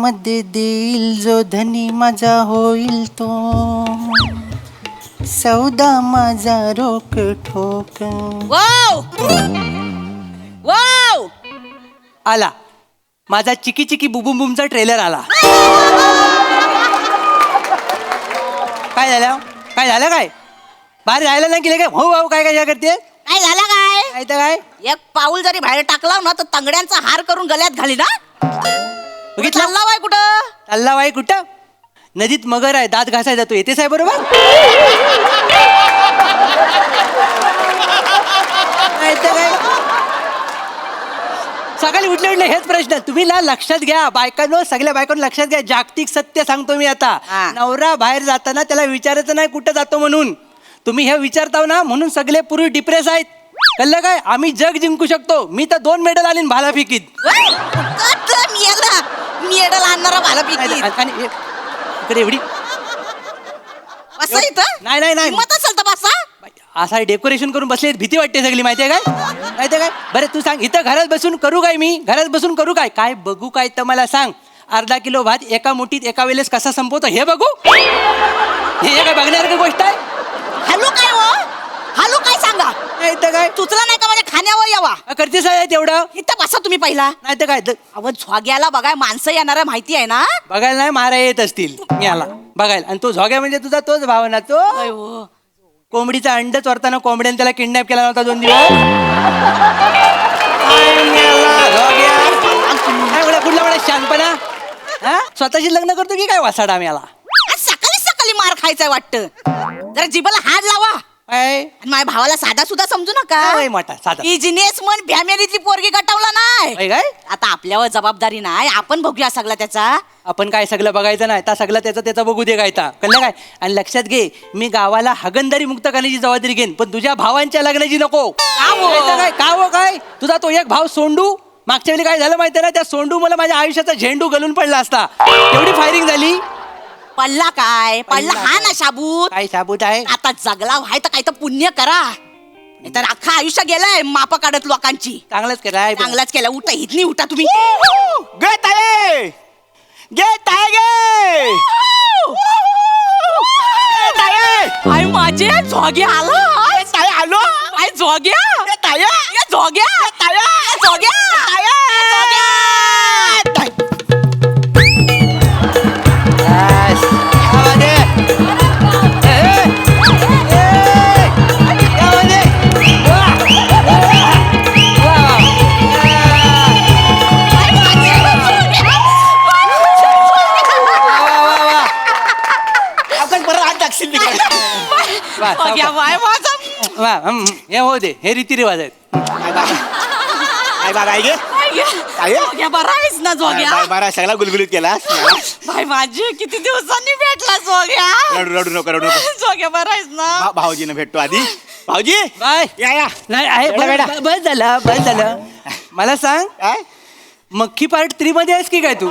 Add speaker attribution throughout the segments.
Speaker 1: मध्ये देईल जो धनी माझा होईल तो, सौदा माझा रोक ठोक.
Speaker 2: वाव वाव
Speaker 1: आला माझा चिकी चिकी बुबुम बुमचा ट्रेलर आला. काय झालं काय झालं काय बाहेर जायला नाही गेले काय भाऊ भाऊ काय काय करते
Speaker 2: काय झालं काय
Speaker 1: काय तर काय
Speaker 2: एक पाऊल जरी बाहेर टाकला ना तर तंगड्यांचा हार करून गळ्यात घाली ना.
Speaker 1: बघितलं
Speaker 2: चालला बाय कुठं
Speaker 1: चालला बाई कुठं नदीत मगर आहे दात घासाय जातो येतेच आहे बरोबर. नाही तर काय सकाळी उठले उठले हेच प्रश्न तुम्ही ना लक्षात घ्या बायकांनो सगळ्या बायकांना लक्षात घ्या जागतिक सत्य सांगतो मी आता. नवरा बाहेर जाताना त्याला विचारायचं नाही कुठं जातो म्हणून तुम्ही हे विचारताव ना म्हणून सगळे पुरुष डिप्रेस आहेत. कळलं काय आम्ही जग जिंकू शकतो. मी तर 2 मेडल आणीन भालाफेकीत.
Speaker 2: मेडल आणणारा भाला पिकी
Speaker 1: आणि इकडे एवढी नाही नाही नाही
Speaker 2: मत असेल तर बसा.
Speaker 1: असा डेकोरेशन करून बसले भीती वाटते सगळी माहितीये काय माहितीये काय. बरं तू सांग इथं घरात बसून करू काय मी घरात बसून करू काय काय बघू काय तर मला सांग. अर्धा किलो भात एका मुठीत एका वेळेस कसा संपवतो हे बघू. हे काय बघण्यासारखी गोष्ट आहे.
Speaker 2: हॅलो काय हो हॅलो काय सांगा
Speaker 1: नाही तर काय
Speaker 2: तुचला नाही का माझ्या खाण्यावर यावा
Speaker 1: करतेस आहे तेवढं
Speaker 2: इथं बसा तुम्ही पहिला.
Speaker 1: नाही तर काय
Speaker 2: अहो झोग्याला बघाय माणसं येणार माहिती आहे ना.
Speaker 1: बघायला नाही मारा येत असतील मी आला बघायला आणि तो झोग्या म्हणजे तुझा तोच भावना तो कोंबडीचा अंड चोरताना कोंबड्याने त्याला किडनॅप केला नव्हता 2 दिवस. कुठला मला शानपणा हा स्वतःशी लग्न करतो की काय वासाडा आम्ही आला.
Speaker 2: सकाळी सकाळी मार खायचाय वाटतं जरा जिबाला हात लावा.
Speaker 1: काय
Speaker 2: माझ्या भावाला साधा सुद्धा समजू नका.
Speaker 1: मोठा साधा
Speaker 2: बिझनेस मन फॅमिलीतली पोरगी गटवला नाही.
Speaker 1: काय
Speaker 2: आता आपल्यावर जबाबदारी नाही आपण बघूया सगळा त्याचा.
Speaker 1: आपण काय सगळं बघायचं नाही त्या सगळं त्याचा बघू दे काय कळलं काय. आणि लक्षात घे मी गावाला हागंदारी मुक्त करण्याची जबाबदारी घेईन पण तुझ्या भावांच्या लग्नाची नको. काय का हो काय तुझा तो एक भाव सोंडू मागच्या वेळी काय झालं माहिती ना त्या सोंडू मला माझ्या आयुष्याचा झेंडू गलून पडला असता. एवढी फायरिंग झाली.
Speaker 2: पडला काय पडला हा ना शाबूत.
Speaker 1: काय साबूत आहे
Speaker 2: आता जगला व्हाय तर काय तर पुण्य करा तर अख्खा आयुष्य गेलाय मापा काढत लोकांची.
Speaker 1: चांगलंच केलं
Speaker 2: चांगलाच केला उठा इथनी उठा तुम्ही.
Speaker 1: गेट आहे गेट आहे
Speaker 2: आई माझे झोग्या आला आलो आई झोग्या झोग्या झोग्या
Speaker 1: हे हो दे हे रीतिरिवाज आहेत.
Speaker 2: ना जोग्या
Speaker 3: बरा सगळा गुलगुलीत केला.
Speaker 2: भाई माझी किती दिवसांनी भेटला जोग्या.
Speaker 3: रडू नको
Speaker 2: जोग्या बरायस ना.
Speaker 3: भाऊजीने भेटतो आधी. भाऊजी
Speaker 1: बाय
Speaker 3: या
Speaker 1: नाही आहे बस झालं मला सांग
Speaker 3: काय
Speaker 1: मक्खी पार्ट 3 मध्ये आहेस की काय तू.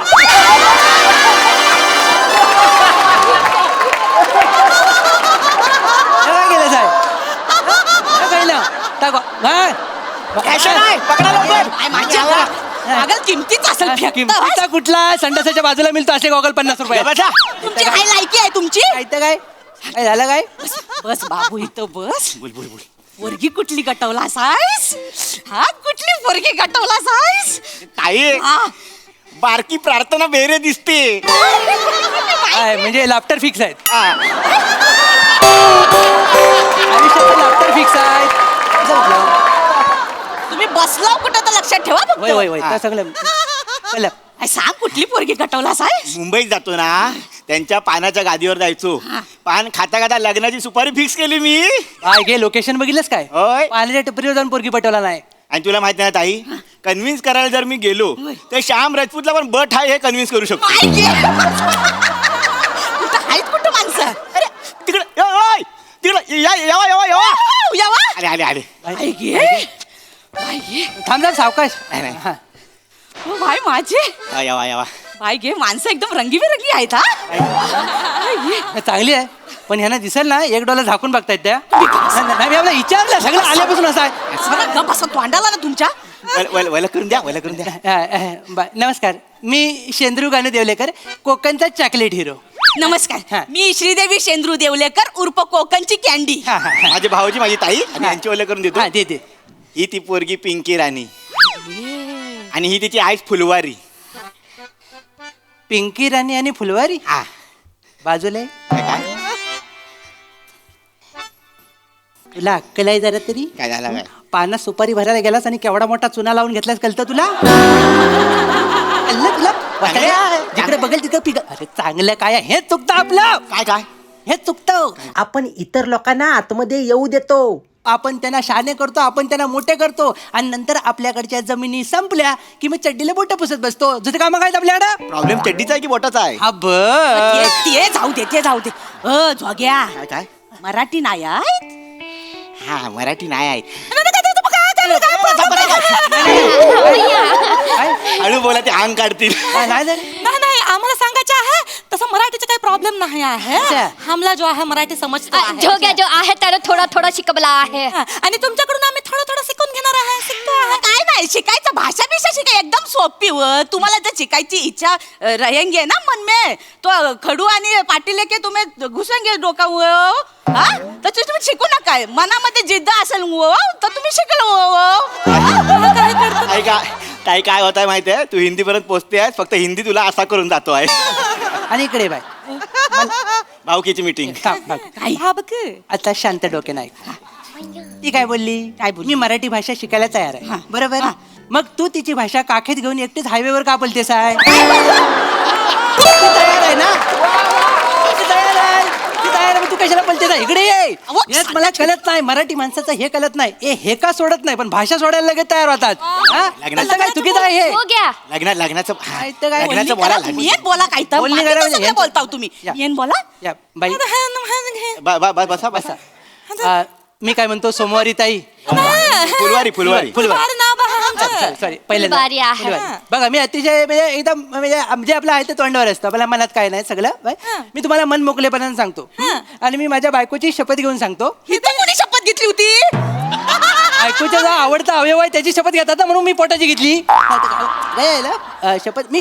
Speaker 1: काय केलं साहेब
Speaker 2: किमतीच असेल
Speaker 1: किमतीचा कुठला संडासाच्या बाजूला मिळतो असे गॉगल 50 रुपये.
Speaker 2: तुमची काय लायकी आहे तुमची.
Speaker 1: काय काय काय झालं काय
Speaker 2: बस बाबू इथं बस.
Speaker 3: बोल
Speaker 2: पोरगी कुठली गटवला सायस हा कुठली पोरगी गटवला सायस.
Speaker 3: ताई बारकी प्रार्थना बेरे दिसते.
Speaker 1: म्हणजे लाफ्टर फिक्स आहेत आयुष्यात लाफ्टर फिक्स आहेत.
Speaker 2: तुम्ही बसला कुठं तर लक्षात ठेवा.
Speaker 1: वय सगळं
Speaker 2: सांग कुठली पोरगी गटवला सायस.
Speaker 3: मुंबईत जातो ना त्यांच्या पानाच्या गादीवर जायचो. पान खाता खाता लग्नाची सुपारी फिक्स केली मी.
Speaker 1: काय गे लोकेशन बघितलंस काय
Speaker 3: होय
Speaker 1: पाण्याच्या टपरीवर जाऊन पोरगी पटवला नाही.
Speaker 3: आणि तुला माहिती नाही ताई कन्व्हिन्स करायला जर मी गेलो तर श्याम राजपूतला पण बट आहे हे कन्व्हिन्स करू शकतो.
Speaker 2: कुठं आहेत कुठं माणसं.
Speaker 3: अरे तिकडे तिकडे यावा आले आले
Speaker 1: थांब जा सावकाश.
Speaker 2: भाई माझे
Speaker 3: यावा
Speaker 2: भाई घे माणसं एकदम रंगीबेरंगी आहेत हा.
Speaker 1: चांगली आहे पण ह्यांना दिसेल ना $1 झाकून बघतायत त्या. नाही मी आपला विचारलं सगळं आल्यापासून असं आहे.
Speaker 2: बसा तोंडाला ना तुमच्या.
Speaker 3: वला करून द्या
Speaker 1: नमस्कार मी शेंद्रू गाणू देवलेकर, कोकणचा चॉकलेट हिरो. हा.
Speaker 2: नमस्कार, मी श्रीदेवी शेंद्रू देवलेकर उर्फ कोकणची कॅन्डी.
Speaker 1: हा हा हा.
Speaker 3: माझे भाऊजी माझी ताई आणि यांची ओळख करून देतो.
Speaker 1: हा, दे दे.
Speaker 3: ही ती पोरगी पिंकी राणी आणि ही तिची आईस फुलवारी.
Speaker 1: पिंकी राणी आणि फुलवारी
Speaker 3: हा.
Speaker 1: बाजूला आहे.
Speaker 3: काय
Speaker 1: तुला अक्कल आहे जरा तरी?
Speaker 3: काय झालं काय?
Speaker 1: पानात सुपारी भरायला गेलास आणि केवढा मोठा चुना लावून घेतलास, कळतं तुला? कळलं तुला? जिकडे बघेल तिकडे पिक. अरे चांगलं काय आहे? हेच चुकतं आपलं.
Speaker 3: काय काय
Speaker 1: हेच चुकतं. आपण इतर लोकांना आतमध्ये येऊ देतो, आपण त्यांना शहाणे करतो, आपण त्यांना मोठे करतो आणि नंतर आपल्याकडच्या जमिनी संपल्या की मी चड्डीला बोट पुसत बसतो. तुझं काम काय आपल्याकडं?
Speaker 3: प्रॉब्लेम चड्डीचा आहे की बोटाचा आहे?
Speaker 1: हा बघ.
Speaker 2: ते जाऊ दे, ते जाऊ दे. जोग्या,
Speaker 3: काय काय?
Speaker 2: मराठी नाही आहेत?
Speaker 3: हा, मराठी नाही आहे.
Speaker 1: काय?
Speaker 3: हळू बोला, ते अंग काढतील.
Speaker 1: नाही झालं?
Speaker 4: नाही नाही आम्हाला सांगायचं आहे तसं मराठीचा काही प्रॉब्लेम नाही आहे.
Speaker 1: अच्छा.
Speaker 4: हमला जो आहे मराठी समजतो आहे.
Speaker 5: जोग्या जो आहे त्याला थोडा थोडा शिकवला आहे.
Speaker 4: हा, आणि तुमच्याकडून आम्ही थोडं थोडं शिकून घेणार आहे. शिकतो आहे.
Speaker 2: काय नाही शिकायचं, भाषा बिषा शिकाय एकदम सोपी तुम्हाला जर शिकायची इच्छा रहेंगे ना मन में तो खडू आणि पाटील के तुम्ही घुसेंगे डोका हा तर तुम्ही शिकू नका. मनामध्ये जिद्द असेल तर तुम्ही शिकलो.
Speaker 3: ताई काय ताई काय होत आहे माहिती आहे? तू हिंदी पर्यंत पोहोचते आहेस, फक्त हिंदी तुला असा करून जातो आहे.
Speaker 1: आणि इकडे बाय
Speaker 3: भाऊकीची मीटिंग.
Speaker 4: हा बघ.
Speaker 1: आता शांत डोके नाही. ती काय बोलली?
Speaker 2: काय बोलली?
Speaker 1: मी मराठी भाषा शिकायला तयार आहे. बरोबर. मग तू तिची भाषा काखेत घेऊन एकटीच हायवेवर का बोलतेस आहे? ती तयार आहे ना? ती तयार आहे. ती तयार आहे. मग तू कशाला बोलतेस आहे? इकडे ये. यात मला कळत नाही, मराठी माणसाचं हे कळत नाही. हे का सोडत नाही, पण भाषा सोडायला लगेच तयार होतात. हा? असं काय चुकीचं आहे हे?
Speaker 5: जोग्या
Speaker 3: लग्नाचं
Speaker 1: काय तर काय
Speaker 3: लग्नाचं बोला
Speaker 2: येन बोला काय तर
Speaker 1: बोलणी
Speaker 2: बाकीचं
Speaker 1: करा
Speaker 2: सगळं
Speaker 1: म्हणजे.
Speaker 2: बोलताव तुम्ही.
Speaker 1: या.
Speaker 2: येन बोला.
Speaker 1: या बाई,
Speaker 3: बसा बसा.
Speaker 1: मी काय म्हणतो, सोमवारी ताई.
Speaker 3: फुलवारी फुलवारी.
Speaker 4: फार नाव आहे आमचं.
Speaker 1: सॉरी
Speaker 5: फुलवारी आहे.
Speaker 1: फुलवारी. बघा मी अतिशय म्हणजे एकदम म्हणजे आपलं आहे ते तोंडावर असतं, आपल्या मनात काय नाही सगळं बाय. मी तुम्हाला मन मोकळेपणाने सांगतो आणि मी माझ्या बायकोची शपथ घेऊन सांगतो.
Speaker 2: ही तर कोणी शपथ घेतली होती?
Speaker 1: बायकोचा जो आवडता अवयव आहे त्याची शपथ घेतात ना, म्हणून मी पोटाची घेतली. काय आहे ना, शपथ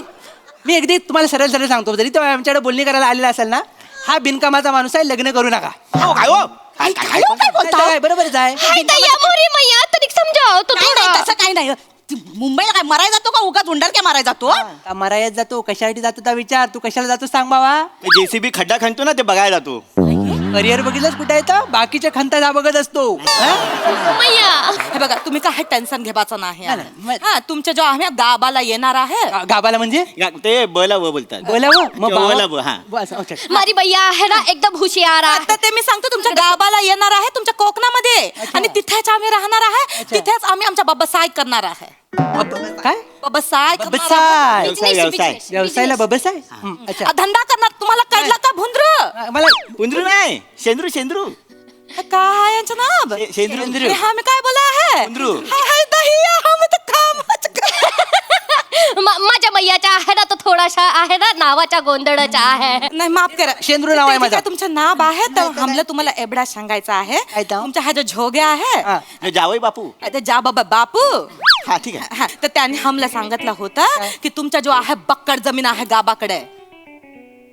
Speaker 1: मी अगदी तुम्हाला सरळ सरळ सांगतो. जरी तो आमच्याकडे बोलणी करायला आलेला असेल ना, हा बिनकामाचा माणूस आहे, लग्न करू नका.
Speaker 3: काय हो? काय काय
Speaker 2: काय बोलता?
Speaker 1: काय बरोबरच आहे.
Speaker 5: हाय दया मोरी मैया तरी समजाव तो
Speaker 2: नाही,
Speaker 5: थोडा.
Speaker 2: नाही, तसं काही नाही. ती मुंबईला काय मराय जातो का उगाच उंडार काय माराय जातो?
Speaker 1: का मरायत जातो, कशासाठी जातो त्या विचार. तू कशाला जातो सांग बाबा.
Speaker 3: जेसीबी खड्डा खणतो ना, ते बघायला जातो.
Speaker 1: करिअर बघितलंच कुठे येतं, बाकीच्या खंता जा बघत असतो.
Speaker 5: मैया
Speaker 4: हे बघा तुम्ही काय टेन्शन घेवायचं नाही आहे.
Speaker 1: नाही, नाही.
Speaker 4: हा तुमच्या जो आम्ही गावाला येणार आहे.
Speaker 1: गाबाला म्हणजे
Speaker 3: ते बला व बोलतात.
Speaker 1: बोलावं मग
Speaker 3: बोला व, हा.
Speaker 1: अच्छा.
Speaker 5: मारी भैया आहे ना एकदम हुशियार आहे.
Speaker 4: आता ते मी सांगतो तुमच्या गावाला येणार आहे, तुमच्या कोकणामध्ये. आणि तिथेच आम्ही राहणार आहे. तिथेच आम्ही आमचा बब्बासाय करणार आहे.
Speaker 1: काय
Speaker 4: बब्बासाय करणार आहे.
Speaker 1: बबसाय
Speaker 3: व्यवसाय व्यवसाय.
Speaker 1: व्यवसायाला बबसाय. अच्छा.
Speaker 4: धंदा करणार. तुम्हाला कळलं का भुंद्र?
Speaker 1: मला
Speaker 3: उंदरू नाही, शेंद्रू शेंद्रू.
Speaker 4: काय यांचं नाव?
Speaker 3: शेंद्रू
Speaker 4: अरे हा मी काय बोला आहे?
Speaker 3: उंदरू.
Speaker 4: हाय दहिया हम तर कामच
Speaker 5: माझ्या मैयाचा आहे ना तो थोडासा आहे ना नावाचा गोंधळाचा आहे.
Speaker 4: नाही माफ करा.
Speaker 1: शेंद्रू नाव आहे माझं.
Speaker 4: तुमचं नाव आहे तर हमला तुम्हाला एवढा सांगायचं आहे.
Speaker 1: काय तो?
Speaker 4: तुमचा हा जो झोग्या आहे
Speaker 1: हा.
Speaker 3: जावई बापू.
Speaker 4: ते जा बाबा बापू.
Speaker 3: हा ठीक आहे.
Speaker 4: हा, तर त्यांनी हमला सांगितलं होतं की तुमचा जो आहे बक्कड जमीन आहे गावाकडे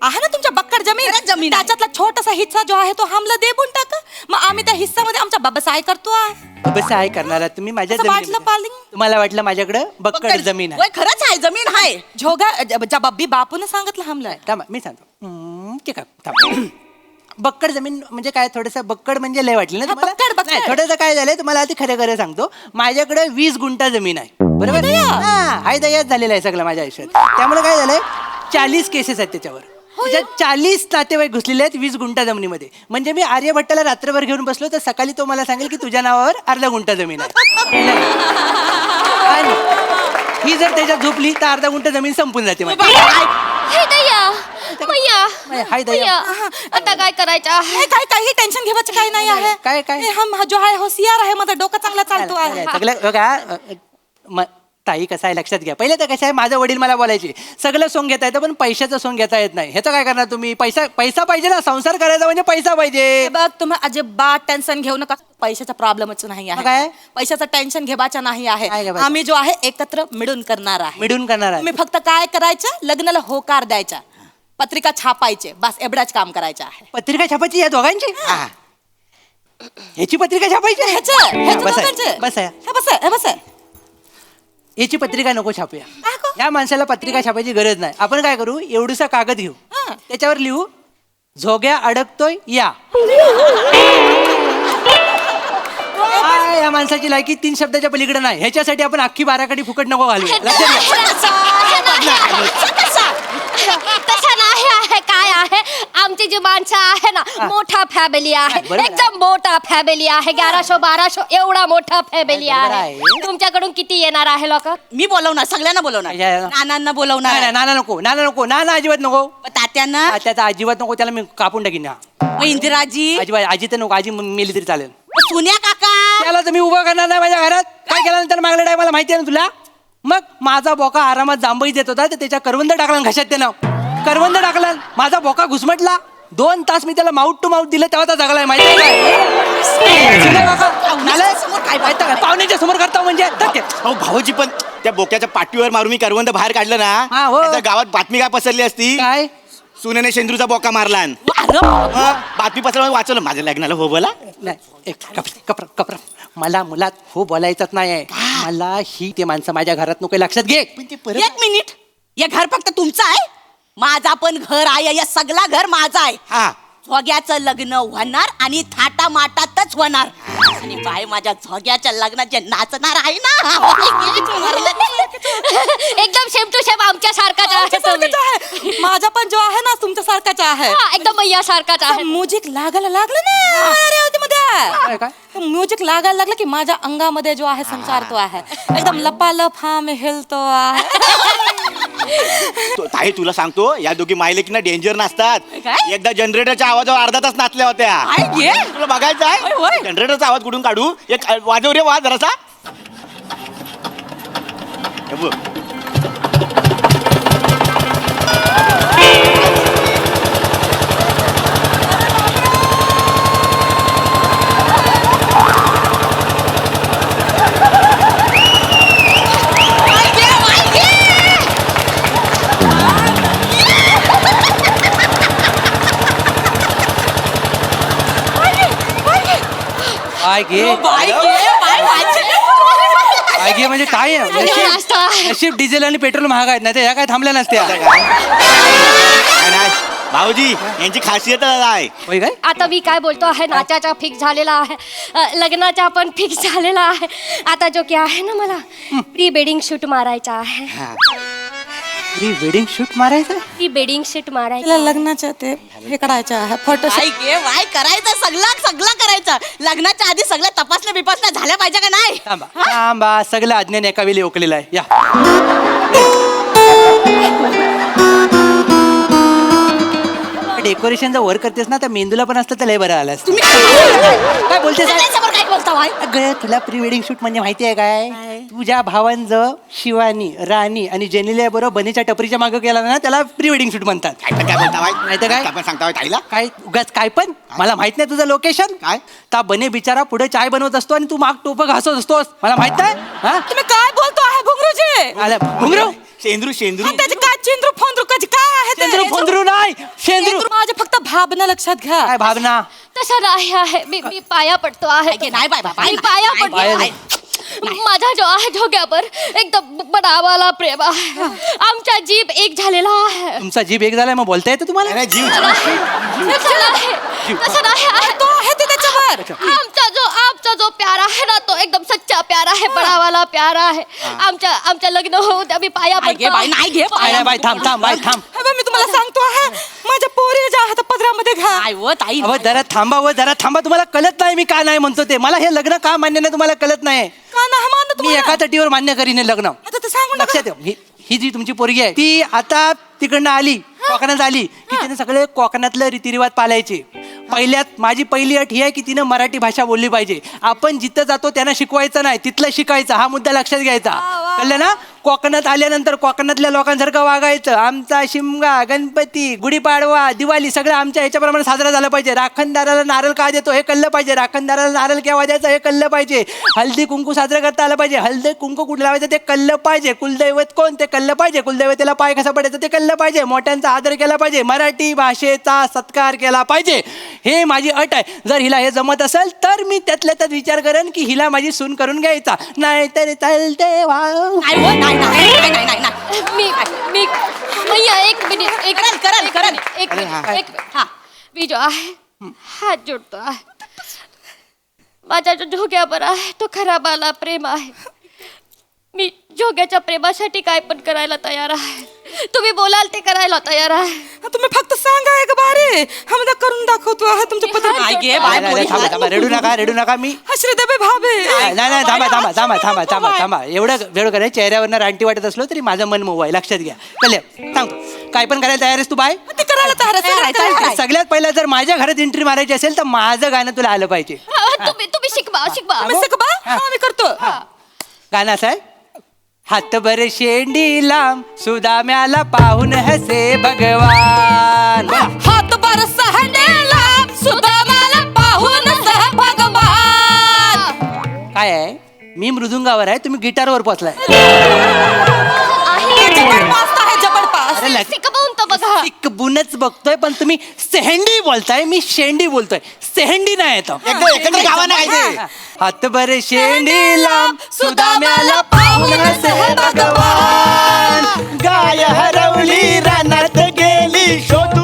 Speaker 4: आहे ना, तुमच्या बक्कड जमीन
Speaker 2: खरंच जमीन आहे.
Speaker 4: त्याच्यातला छोटासा हिस्सा जो आहे तो हमला देऊन टाका. मग आम्ही त्या हिस्सामध्ये आमचा बाबासाय करतो आहे.
Speaker 1: बबसाय करणार आहात तुम्ही माझ्या
Speaker 4: असं वाटलं
Speaker 1: जमिनीमध्ये.
Speaker 4: पालिंग.
Speaker 1: तुम्हाला वाटलं माझ्याकडे बक्कड जमीन आहे.
Speaker 2: होय, खरंच आहे, जमीन आहे.
Speaker 4: झोगा ज्या बब्बी बापून सांगितलं हमला.
Speaker 1: थांबा मी सांगतो. ठीक आहे थांबा. बक्कड जमीन म्हणजे काय, थोडंसं बक्कड म्हणजे लय वाटलं ना
Speaker 4: हा,
Speaker 1: तुम्हाला?
Speaker 4: बक्कड, बक्कड.
Speaker 1: नाही, थोडंसं काय झालंय तुम्हाला आधी खरं खरं सांगतो. माझ्याकडे 20 गुंठा जमीन आहे. बरोबर. हाय दयाच झालेला आहे सगळं माझ्या आयुष्यात. त्यामुळे काय झालंय, 40 केसेस आहेत त्याच्यावर. त्याच्यात 40 नातेवाईक घुसलेले आहेत 20 गुंठा जमिनीमध्ये. म्हणजे मी आर्यभट्टाला रात्रभर घेऊन बसलो तर सकाळी तो मला सांगेल की तुझ्या नावावर अर्धा गुंठा जमीन आहे. आणि ही जर त्याच्यात झोपली तर अर्धा गुंठा जमीन संपून जाते माझी.
Speaker 5: हाय दया मैया
Speaker 1: हाय दया.
Speaker 5: मैया आता काय करायचं आहे?
Speaker 4: हे काय काही टेन्शन घेवायचं काही नाही आहे.
Speaker 1: काय?
Speaker 4: हे हम जो आहे होशियार आहे, माझा डोकं चांगला चालतो आहे.
Speaker 1: सगळं बघा, ताई कसं आहे लक्षात घ्या. पहिले तर कसं आहे, माझं वडील मला बोलायचे सगळं सोंग घेता येतं पण पैशाचं सोंग घेता येत नाही. ह्याचं काय करणार तुम्ही? पैसा पैसा पाहिजे ना, संसार करायचा म्हणजे पैसा पाहिजे.
Speaker 4: हे बघ तुम्ही अजिबात टेन्शन घेऊ नका. पैशाचा प्रॉब्लेमच नाही
Speaker 1: मग काय?
Speaker 4: आहे. पैशाचं टेन्शन घेवायचं नाही
Speaker 1: काय
Speaker 4: आहे.
Speaker 1: घेवायचं?
Speaker 4: आम्ही जो आहे एकत्र मिळून करणार आहे.
Speaker 1: मिळून करणार आहे.
Speaker 4: तुम्ही फक्त काय करायचं, लग्नाला होकार द्यायचा, पत्रिका छापायचे, बस एवढाच काम करायचं आहे.
Speaker 1: पत्रिका छापायची या दोघांची?
Speaker 3: हा.
Speaker 1: ह्याची पत्रिका छापायची? बस आहे, बस आहे. याची पत्रिका नको छापूया. या माणसाला पत्रिका छापायची गरज नाही. आपण काय करू, एवढूसा कागद घेऊ, त्याच्यावर लिहू झोग्या अडकतोय या. या माणसाची लायकी 3 शब्दाच्या पलीकडे नाही. ह्याच्यासाठी आपण अख्खी बाराकडी फुकट नको घालू. लक्षात घ्या.
Speaker 5: तसं नाही आहे. काय आहे, आमची जी माणसं आहे ना, मोठा फॅमिली आहे,
Speaker 1: बरोबर आहे.
Speaker 5: एकदम मोठा फॅमिली आहे. 1100-1200 एवढा मोठा फॅमिली
Speaker 1: बरोबर
Speaker 5: आहे.
Speaker 1: आहे.
Speaker 5: तुमच्याकडून किती येणार आहे लोक?
Speaker 2: मी बोलवणार, सगळ्यांना बोलवणार,
Speaker 1: या, या.
Speaker 2: नानांना बोलवणार,
Speaker 1: नाही, नाना नको, नाना नको, नाना अजिबात नको.
Speaker 2: तात्यांना,
Speaker 1: त्याचा अजिबात नको, त्याला मी कापून टाकीन ना.
Speaker 2: मग इंदिराजी,
Speaker 1: अजिबात आजी तर नको, आजी मेली तरी चालेल.
Speaker 2: सुन्या काका.
Speaker 1: त्याला तर मी उभा करणार नाही माझ्या घरात. काय केल्यानंतर मागल्या टायमाला माहिती आहे ना तुला? मग माझा बोका आरामात जांभई देत होता तर त्याच्या करवंद टाकला घशात त्यानं. करवंद टाकला, माझा बोका घुसमटला. 2 तास मी त्याला माउट टू माउट दिलं तेव्हा तो जगलाय. माहिती आहे काय? सुने काका, नालायक. काय माहिती आहे का? पाहुण्याच्या समोर करता म्हणजे धक्के.
Speaker 3: अहो भाऊजी, पण त्या बोक्याच्या पाठीवर मारून मी करवंद बाहेर काढलं
Speaker 1: हा, हो.
Speaker 3: ना, गावात बातमी काय पसरली असती?
Speaker 1: काय
Speaker 3: सुनेने शेंद्रूचा बोका मारला. बातमी पसरवून वाचवलं. माझ्या लग्नाला हो बोला.
Speaker 1: नाही, एक कपर मला मुलात हो बोलायचंच नाही आहे. मला ही ते माणसं माझ्या घरात नको, लक्षात घे.
Speaker 2: एक मिनिट, हे घर फक्त तुमचं आहे? माझा पण घर आहे, या सगळा घर माझं आहे.
Speaker 3: हा.
Speaker 2: झोग्याचं लग्न होणार आणि थाटा माटातच होणार. आणि बाय माझ्या झोग्याच्या लग्नात जे नाचणार आहे ना,
Speaker 5: एकदम सेम टू सेम आमच्या सारखाच आहे तुम्ही.
Speaker 4: माझा पण जो आहे ना तुमच्या सारखाच आहे.
Speaker 5: हा, एकदम मैया सारखाच आहे.
Speaker 4: म्युझिक लागायला लागलं ना
Speaker 1: काय, काय?
Speaker 4: म्युझिक लागायला लागलं की माझ्या अंगामध्ये जो आहे संचार तो आहे एकदम लपालप. हा मी हिलतो आहे.
Speaker 3: ताई तुला सांगतो, या दोघी मायलेकीना डेंजर नसतात.
Speaker 2: काय?
Speaker 3: एकदा जनरेटरच्या आवाजावर अर्धा तास नाचल्या होत्या.
Speaker 2: काय घे?
Speaker 3: तुला बघायचं
Speaker 2: होय, होय.
Speaker 3: आहे? जनरेटरचा आवाज कुठून काढू? एक वाजव रे, वाज जरासा. हे बघ.
Speaker 1: काय घे, काय घे म्हणजे काय आहे? नशीब डिझेल आणि पेट्रोल महाग आहेत, नाही तर ह्या काय थांबल्या नसत्या.
Speaker 3: नाही, नाही. भाऊजी यांची खासियत आहे.
Speaker 1: होय काय?
Speaker 5: आता मी काय बोलतो आहे, नाचाचा फिक्स झालेला आहे, लग्नाचा पण फिक्स झालेला आहे. आता जो की आहे ना, मला प्री वेडिंग शूट मारायचा आहे.
Speaker 1: प्री वेडिंग शूट मारायचं?
Speaker 5: प्री वेडिंग शूट मारायचं.
Speaker 4: तिला लग्नाचं ते हे करायचं आहे, फोटो.
Speaker 2: वाय करायचं, सगळं करायचं. लग्नाच्या आधी सगळ्या तपासण्या बिपासण्या झाल्या पाहिजे का नाही?
Speaker 1: थांबा, सगळं अज्ञान एका वेळी ओकलेलं आहे. या डेकोरेशनचा वर करतेस ना, तर मेंदूला पण असतं तर लय बरं आलं असतं. काय बोलतेस?
Speaker 2: सगळ्यांसमोर काय बोलता वाय?
Speaker 1: अगं, तुला प्री वेडिंग शूट म्हणजे माहिती आहे काय? तुझ्या भावांचं शिवानी, राणी आणि जेनिलिया बरोबर बनीच्या टपरीच्या मागं गेला ना, त्याला प्री वेडिंग शूट म्हणतात.
Speaker 3: काय बोलता बाई?
Speaker 1: नाही तर काय?
Speaker 3: काय पण सांगता बाई ताईला?
Speaker 1: काय उगाच काय पण? मला माहित नाही तुझं लोकेशन
Speaker 3: काय?
Speaker 1: ता बने बिचारा पुढे चाय बनवत असतो आणि तू माग टोपं घासत असतोस. मला माहित नाही. हा?
Speaker 4: तुम्ही काय बोलतो आहे घुंगरूजी?
Speaker 1: आला घुंगरू?
Speaker 3: शेंद्रू
Speaker 4: आणि त्याचे काय चिंद्रू फोंद्रू कधी काय आहे ते?
Speaker 1: शेंद्रू फोंद्रू नाही, शेंद्रू.
Speaker 4: माझे फक्त भावना लक्षात घ्या.
Speaker 1: काय भावना?
Speaker 5: तसं नाही आहे. मी पाया पडतो आहे.
Speaker 2: नाही बाय बाय,
Speaker 5: मी पाया
Speaker 2: नाही,
Speaker 5: पडतो.
Speaker 1: नाही.
Speaker 5: माझा जो आहे झोग्यावर एकदम बनावाला प्रेम आहे. आमचा जीभ एक झालेला आहे.
Speaker 1: तुमचा जीभ एक झालाय, मग बोलता येतं तुम्हाला?
Speaker 3: नाही, जीव
Speaker 5: तसं नाही. तसं नाही आहे.
Speaker 4: तो आहे ते त्याच्यावर.
Speaker 5: आमचा जो प्यार आहे ना, तो एकदम सच्चा प्यार आहे, बनावाला प्यार आहे. आमच्या लग्न होऊ द्या, मी पाया पडतो.
Speaker 2: नाही घे
Speaker 1: नाही, बाई थांब थांब, बाई थांब.
Speaker 4: हे बघ, मी तुम्हाला सांगतो आहे, माझ्या पोरी ज्या आहेत पदरामध्ये घ्या.
Speaker 2: काय व ताई?
Speaker 1: अहो जरा थांबा, तुम्हाला कळत नाही मी का नाही म्हणतो ते. मला हे लग्न का मान्य नाही तुम्हाला कळत नाही.
Speaker 4: का नाही मानत
Speaker 1: मी
Speaker 4: तुम्हाला?
Speaker 1: एका तटीवर मान्य करीन हे लग्न.
Speaker 4: आता ते सांगू नका.
Speaker 1: लक्षात ठेव, ही जी तुमची पोरगी आहे ती आता तिकडनं आली, कोकणात आली की तिने सगळे कोकणातलं रीतिरिवाज पाळायचे. माझी पहिली अट ही आहे की तिनं मराठी भाषा बोलली पाहिजे. आपण जिथं जातो त्यांना शिकवायचं नाही, तिथलं शिकायचं. हा मुद्दा लक्षात घ्यायचा. कळलं ना? कोकणात आल्यानंतर कोकणातल्या लोकांसारखं वागायचं. आमचा शिमगा, गणपती, गुढीपाडवा, दिवाळी सगळं आमच्या ह्याच्याप्रमाणे साजरा झाला पाहिजे. राखणदाराला नारळ का देतो हे कळलं पाहिजे. राखणदाराला नारळ केव्हा द्यायचं हे कळलं पाहिजे. हळदी कुंकू साजरा करता आलं पाहिजे. हळदी कुंकू कुठं लावायचं ते कळलं पाहिजे. कुलदैवत कोण ते कळलं पाहिजे. कुलदैवतेला पाय कसा पडायचं ते कळलं पाहिजे. मोठ्यांचा आदर केला पाहिजे. मराठी भाषेचा सत्कार केला पाहिजे. हे माझी अट आहे. जर हिला हे जमत असेल तर मी त्यातल्या त्यात विचार करेन की हिला माझी सून करून घ्यायचा. नाही तर चालते वा.
Speaker 5: मी भैया एक मिनिट एक
Speaker 2: करेल.
Speaker 5: एक मिनिट एक
Speaker 2: हा.
Speaker 5: मी जो आहे हात जोडतो आहे. माझ्या जो जोग्यावर आहे तो खरा बाला प्रेम आहे. मी जोग्याच्या प्रेमासाठी काय पण करायला तयार आहे. तुम्ही बोलाल ते करायला तयार आहे.
Speaker 4: तुम्ही फक्त सांगा एक बारे आम्हाला करून दाखवतो आहे तुमच्या पद्धती.
Speaker 2: काय गे बाय
Speaker 1: नाही,
Speaker 2: पोरी.
Speaker 1: थांबा, रडू नका मी
Speaker 4: श्रीदेवी भावे
Speaker 1: नाही थांबा एवढं वेळ करायचं. चेहऱ्यावरनं रानटी वाटत असलो तरी माझं मन मोव आहे. लक्षात घ्या. कळलं? सांगतो काय पण करायला तयार आहेस तू बाय.
Speaker 4: ते करायला तयार आहे.
Speaker 1: सगळ्यात पहिला जर माझ्या घरात एंट्री मारायची असेल तर माझं गाणं तुला आलं पाहिजे.
Speaker 5: तुम्ही शिकवा
Speaker 4: आम्ही शिकवा? हा, आम्ही करतो.
Speaker 1: गाणं असं आहे. हातभर शेंडी लांब सुदाम्याला पाहून हसे भगवान.
Speaker 4: हात बरस हंडेला सुदामाला पाहून सह भगवान.
Speaker 1: काय आहे मी मृदुंगावर आहे तुम्ही गिटारवर पोचलाय.
Speaker 4: जबरदस्त आहे जबरदस्त.
Speaker 1: अरे लग-
Speaker 5: शिकवून तर बघा.
Speaker 1: शिकबूनच बघतोय पण तुम्ही सेहंडी बोलताय मी शेंडी बोलतोय. सेहंडी नाही येतो.
Speaker 3: एकदम एकत्र गावानं आहे ते.
Speaker 1: हातभर शेंडी लांब सुदाम्याला पाहून हसे भगवान.
Speaker 3: गाय हरवली रानात गेली शोधून